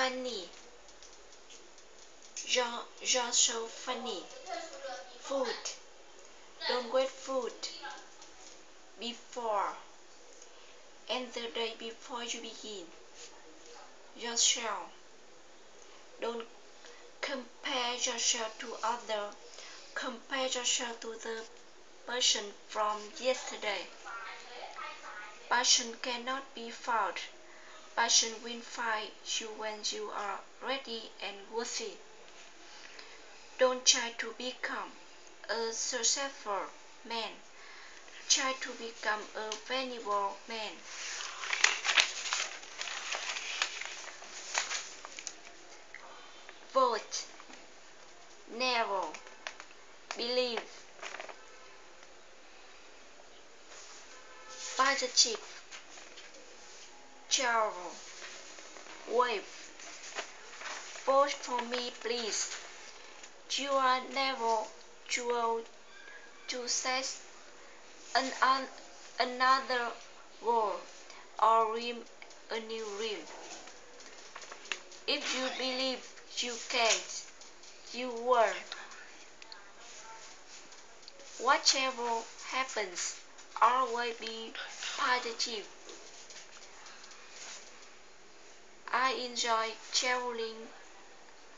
funny. You're so funny. Food. Don't wait food before and the day before you begin. Yourself. Don't compare yourself to others. Compare yourself to the person from yesterday. Passion cannot be fought. Passion will find you when you are ready and worthy. Don't try to become a successful man. Try to become a valuable man. Vote. Never. Believe. Positive. Travel. Wave. Vote for me, please. You are never too old to set another goal or dream a new dream. If you believe you can, you will. Whatever happens, always be positive. I enjoy traveling.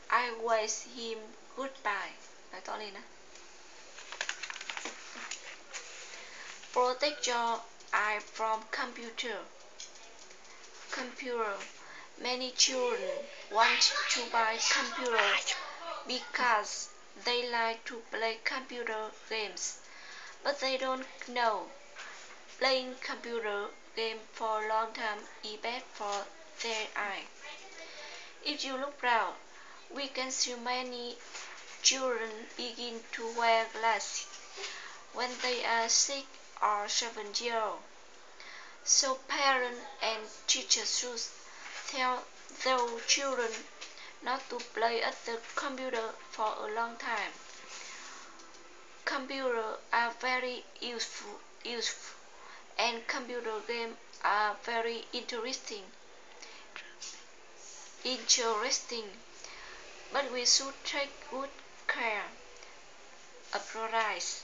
I wish him goodbye. Nói to lên á. Protect your eye from computer. Computer. Many children want to buy computer because they like to play computer games, but they don't know playing computer game for a long time is bad for their eye. If you look around, we can see many children begin to wear glasses when they are 6 or 7 years old. So parents and teachers should tell their children not to play at the computer for a long time. Computers are very useful and computer games are very interesting, but we should take good care. Apologize.